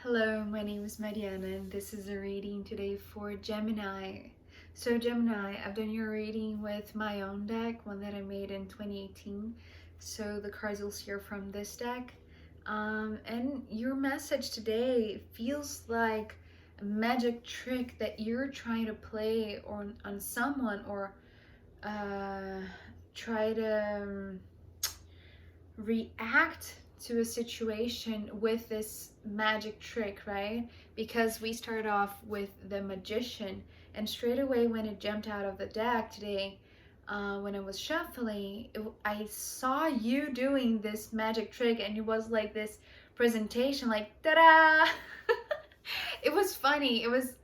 Hello, my name is Mariana and this is a reading today for Gemini. So Gemini, I've done your reading with my own deck, one that I made in 2018. So the cards you'll hear from this deck. And your message today feels like a magic trick that you're trying to play on someone, or try to react to a situation with this magic trick, right? Because we started off with the Magician, and straight away when it jumped out of the deck today, when I was shuffling, I saw you doing this magic trick, and it was like this presentation, like ta-da! It was funny. It was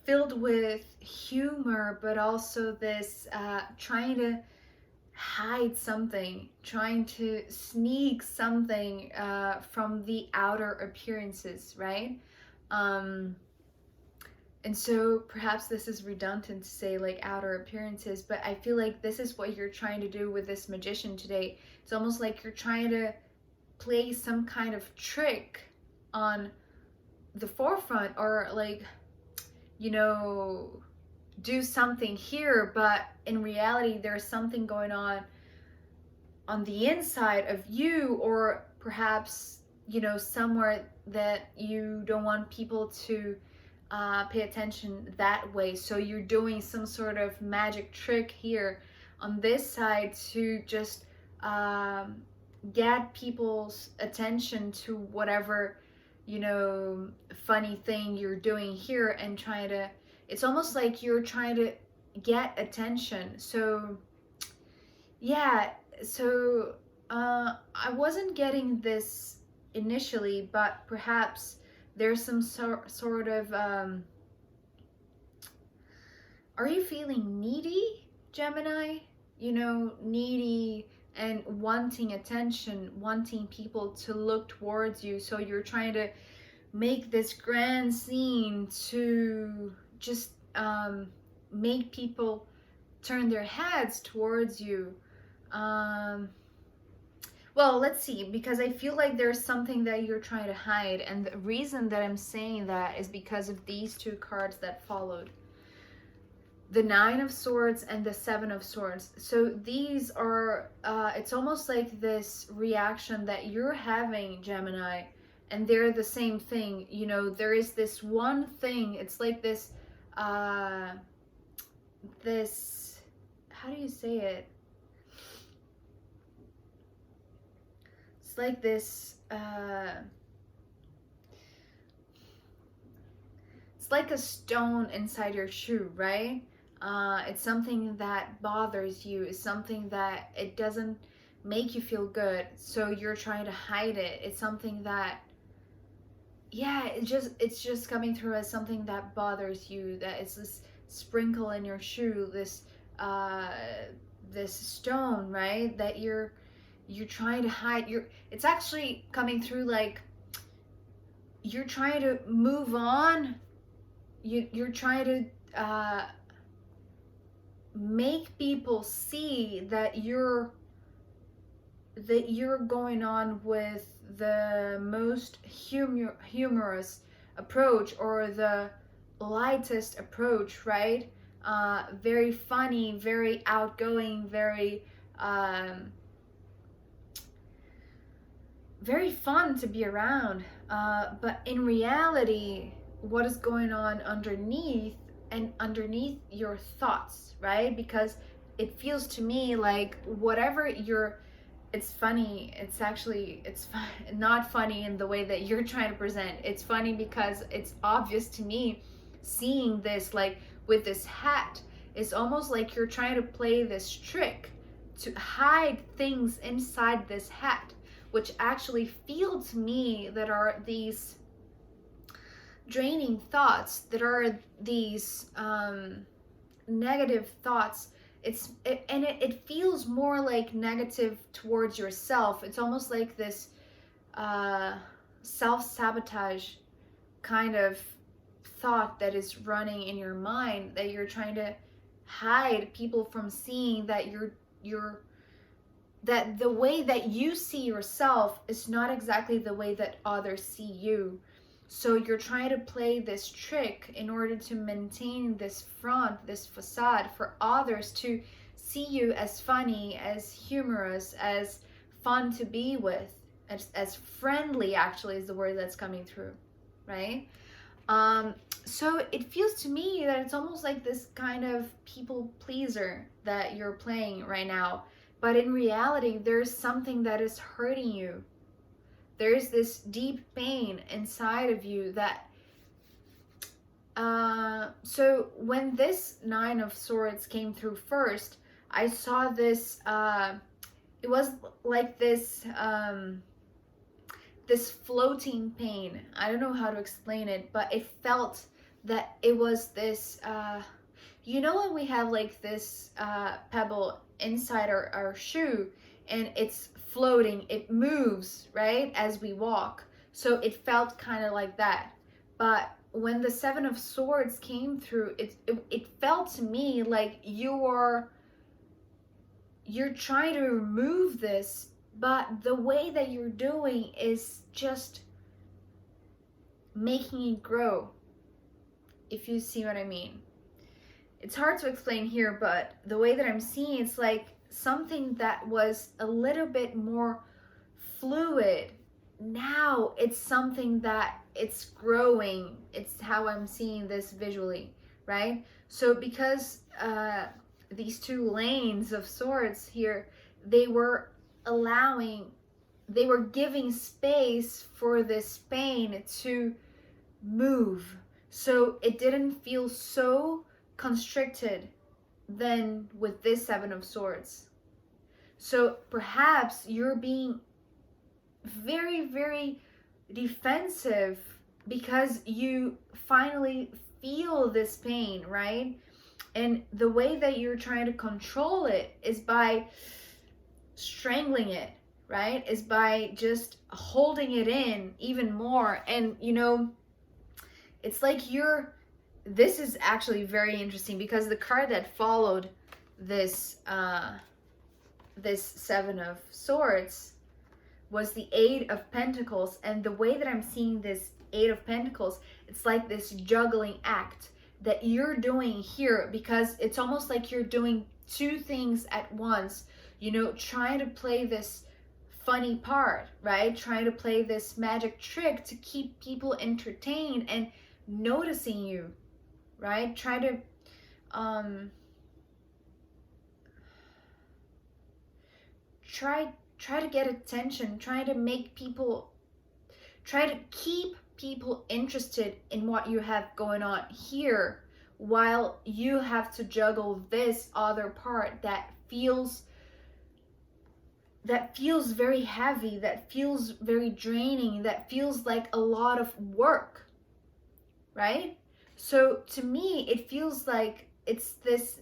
filled with humor, but also this trying to hide something, trying to sneak something from the outer appearances, right? And so perhaps this is redundant to say like outer appearances, but I feel like this is what you're trying to do with this Magician today. It's almost like you're trying to play some kind of trick on the forefront, or like, do something here, but in reality there's something going on the inside of you, or perhaps somewhere that you don't want people to pay attention that way. So you're doing some sort of magic trick here on this side to just get people's attention to whatever funny thing you're doing here, and trying to, it's almost like you're trying to get attention. So yeah, so I wasn't getting this initially, but perhaps there's some sort of are you feeling needy, Gemini? Needy and wanting attention, wanting people to look towards you. So you're trying to make this grand scene to just make people turn their heads towards you. Well, let's see, because I feel like there's something that you're trying to hide, and the reason that I'm saying that is because of these two cards that followed. The Nine of Swords and the Seven of Swords. So these are, it's almost like this reaction that you're having, Gemini, and they're the same thing. There is this one thing, it's like this, how do you say it? It's like this, it's like a stone inside your shoe, right? It's something that bothers you. It's something that it doesn't make you feel good, so you're trying to hide it. It's something that, yeah, it's just coming through as something that bothers you, that it's this sprinkle in your shoe, this this stone, right, that you're trying to hide. It's actually coming through like you're trying to move on. You're trying to make people see that you're going on with the most humorous approach, or the lightest approach, right? Very funny, very outgoing, very very fun to be around. But in reality, what is going on underneath, and underneath your thoughts, right? Because it feels to me like whatever it's funny. It's actually, not funny in the way that you're trying to present. It's funny because it's obvious to me, seeing this, like with this hat. It's almost like you're trying to play this trick to hide things inside this hat, which actually feel to me that are these draining thoughts, that are these negative thoughts. It feels more like negative towards yourself. It's almost like this self-sabotage kind of thought that is running in your mind, that you're trying to hide people from seeing that you're that the way that you see yourself is not exactly the way that others see you. So you're trying to play this trick in order to maintain this front, this facade for others to see you as funny, as humorous, as fun to be with, as friendly actually is the word that's coming through, right? So it feels to me that it's almost like this kind of people pleaser that you're playing right now. But in reality, there's something that is hurting you. There's this deep pain inside of you that so when this Nine of Swords came through first, I saw this it was like this floating pain. I don't know how to explain it, but it felt that it was this you know when we have like this pebble inside our shoe and it's floating, it moves, right, as we walk. So it felt kind of like that. But when the Seven of Swords came through, it felt to me like you're trying to remove this, but the way that you're doing is just making it grow, if you see what I mean. It's hard to explain here, but the way that I'm seeing it's like something that was a little bit more fluid. Now it's something that it's growing. It's how I'm seeing this visually, right? So because these two lanes of swords here, they were giving space for this pain to move. So it didn't feel so constricted than with this Seven of Swords. So perhaps you're being very, very defensive because you finally feel this pain, right? And the way that you're trying to control it is by strangling it, right? Is by just holding it in even more. And you know, it's like this is actually very interesting because the card that followed this this Seven of Swords was the Eight of Pentacles. And the way that I'm seeing this Eight of Pentacles, it's like this juggling act that you're doing here, because it's almost like you're doing two things at once, you know, trying to play this funny part, right? Trying to play this magic trick to keep people entertained and noticing you, right? Try to try to get attention, try to keep people interested in what you have going on here, while you have to juggle this other part that feels very heavy, that feels very draining, that feels like a lot of work, right? So to me, it feels like it's this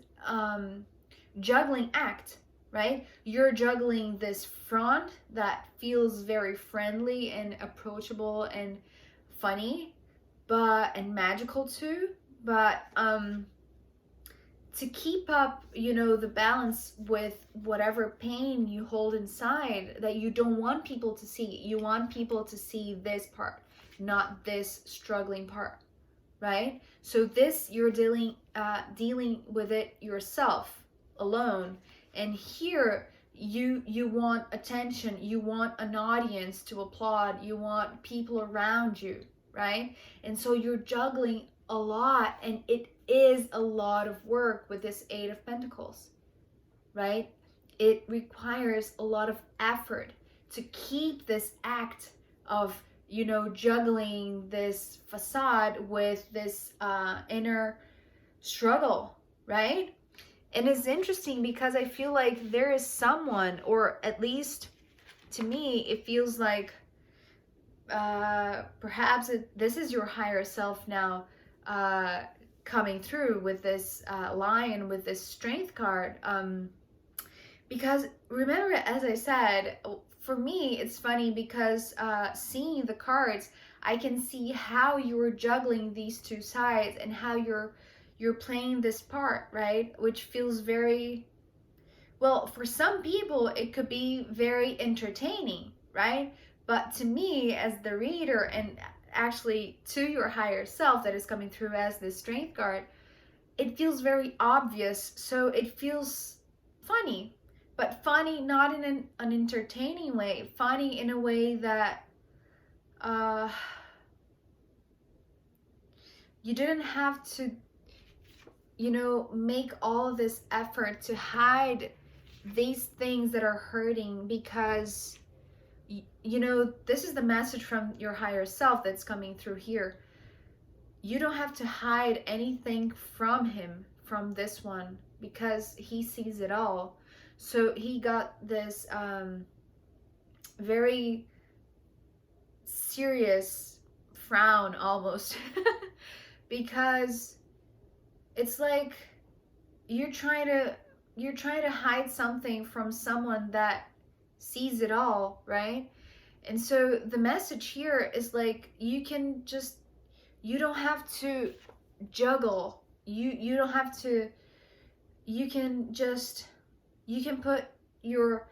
juggling act, right? You're juggling this front that feels very friendly and approachable and funny, and magical too, but to keep up, you know, the balance with whatever pain you hold inside that you don't want people to see. You want people to see this part, not this struggling part, right? So this, you're dealing with it yourself alone. And here you want attention, you want an audience to applaud, you want people around you, right? And so you're juggling a lot, and it is a lot of work with this Eight of Pentacles, right? It requires a lot of effort to keep this act of, you know, juggling this facade with this inner struggle, right? And it's interesting because I feel like there is someone, or at least to me, it feels like perhaps this is your higher self now coming through with this lion, with this strength card. Because remember, as I said, for me, it's funny because seeing the cards, I can see how you're juggling these two sides and how you're playing this part, right? Which feels very Well, for some people, it could be very entertaining, right? But to me, as the reader, and actually to your higher self that is coming through as this strength card, it feels very obvious. So it feels funny, but funny not in an entertaining way, funny in a way that uh, you didn't have to, make all this effort to hide these things that are hurting, because this is the message from your higher self that's coming through here. You don't have to hide anything from him, from this one, because he sees it all. So he got this very serious frown almost because it's like you're trying to hide something from someone that sees it all, right? And so the message here is like, you don't have to juggle. You don't have to, you can put your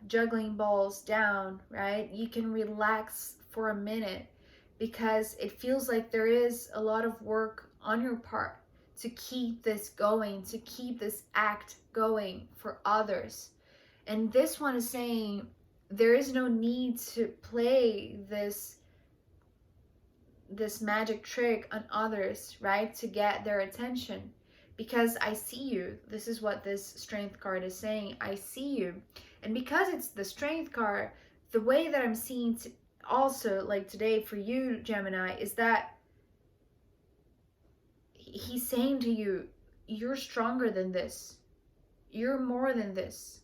juggling balls down, right? You can relax for a minute, because it feels like there is a lot of work on your part to keep this going, to keep this act going for others. And this one is saying there is no need to play this magic trick on others, right? To get their attention, because I see you. This is what this strength card is saying. I see you. And because it's the strength card, the way that I'm seeing also, like today for you, Gemini, is that he's saying to you, you're stronger than this. You're more than this.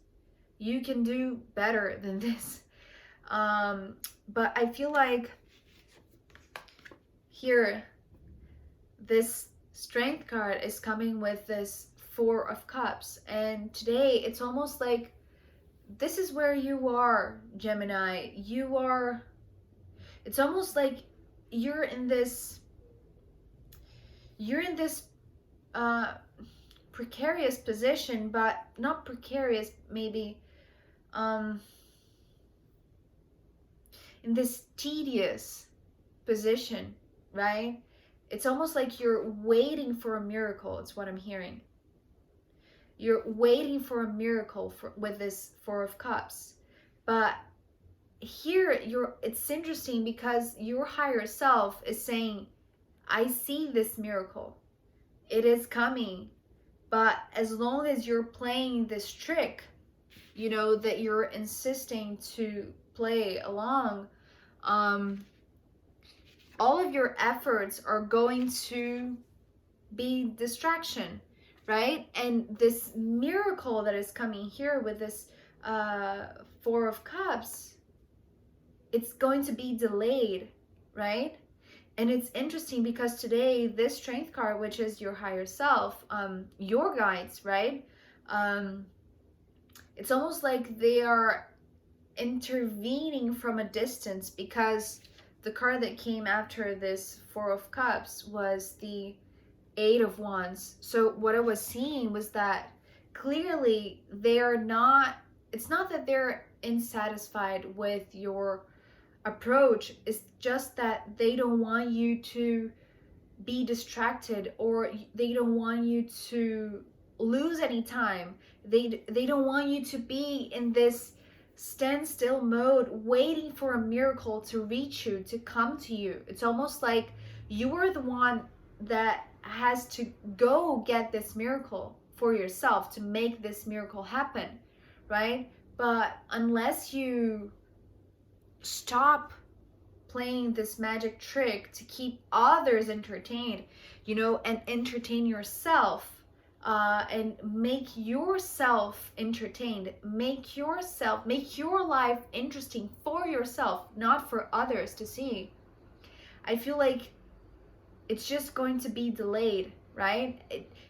You can do better than this. But I feel like here, this strength card is coming with this Four of Cups. And today, it's almost like this is where you are, Gemini. It's almost like you're in this precarious position, but not precarious, maybe in this tedious position, right? It's almost like you're waiting for a miracle. It's what I'm hearing. You're waiting for a miracle with this Four of Cups. But here, it's interesting because your higher self is saying, I see this miracle. It is coming. But as long as you're playing this trick, that you're insisting to play along, all of your efforts are going to be distraction, right? And this miracle that is coming here with this Four of Cups, it's going to be delayed, right? And it's interesting because today, this strength card, which is your higher self, your guides, right? It's almost like they are intervening from a distance, because the card that came after this Four of Cups was the Eight of Wands. So what I was seeing was that clearly it's not that they're unsatisfied with your approach. It's just that they don't want you to be distracted, or they don't want you to lose any time. They don't want you to be in this standstill mode waiting for a miracle to reach you, to come to you. It's almost like you are the one that has to go get this miracle for yourself, to make this miracle happen, right? But unless you stop playing this magic trick to keep others entertained, and entertain yourself, and make yourself entertained, make your life interesting for yourself, not for others to see. I feel like it's just going to be delayed, right?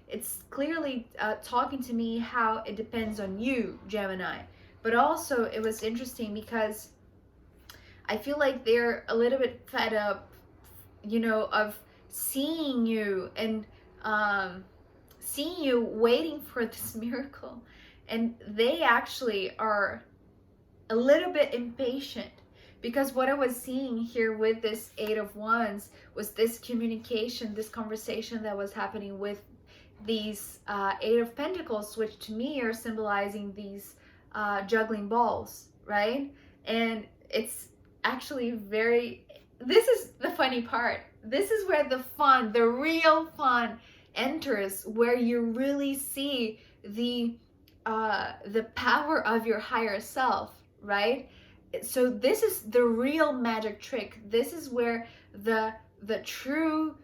It's clearly talking to me how it depends on you, Gemini. But also, it was interesting because I feel like they're a little bit fed up, of seeing you and seeing you waiting for this miracle, and they actually are a little bit impatient, because what I was seeing here with this Eight of Wands was this communication, this conversation that was happening with these Eight of Pentacles, which to me are symbolizing these juggling balls, right? And it's actually very, this is the funny part. This is where the fun, the real fun enters, where you really see the power of your higher self, right? So this is the real magic trick. This is where the true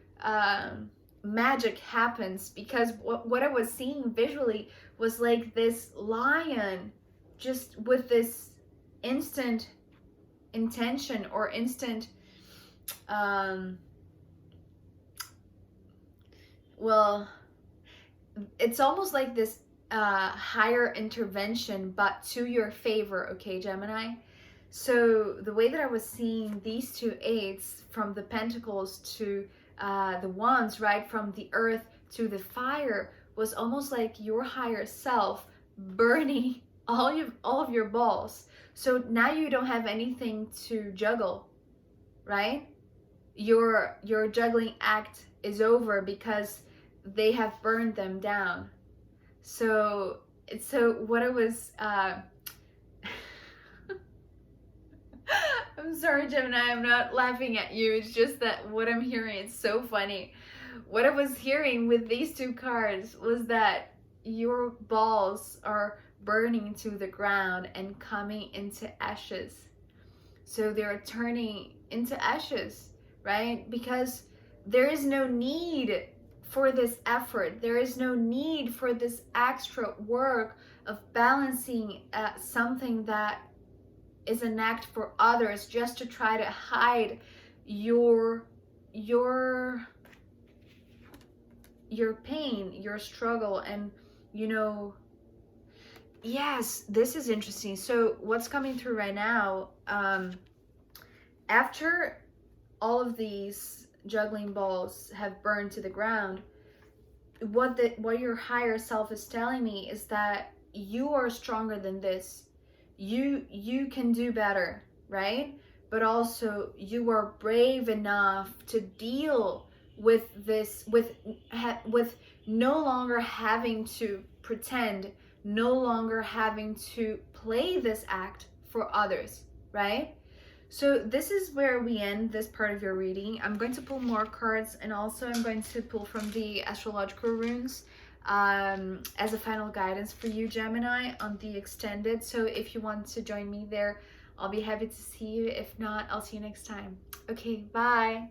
magic happens, because what I was seeing visually was like this lion just with this instant intention or instant well, it's almost like this higher intervention, but to your favor, okay, Gemini? So the way that I was seeing these two eights, from the pentacles to the wands, right, from the earth to the fire, was almost like your higher self burning all of your balls. So now you don't have anything to juggle, right? Your juggling act is over because they have burned them down. So what I was I'm sorry, Gemini, I'm not laughing at you. It's just that what I'm hearing is so funny. What I was hearing with these two cards was that your balls are burning to the ground and coming into ashes. So they're turning into ashes, right? Because there is no need for this effort. There is no need for this extra work of balancing something that is an act for others, just to try to hide your pain, your struggle. And you know, yes, this is interesting. So what's coming through right now, after all of these juggling balls have burned to the ground, what your higher self is telling me is that you are stronger than this. You can do better, right? But also you are brave enough to deal with this, with no longer having to pretend, no longer having to play this act for others, right? So this is where we end this part of your reading. I'm going to pull more cards, and also I'm going to pull from the astrological runes as a final guidance for you, Gemini, on the extended. So if you want to join me there, I'll be happy to see you. If not, I'll see you next time. Okay, bye.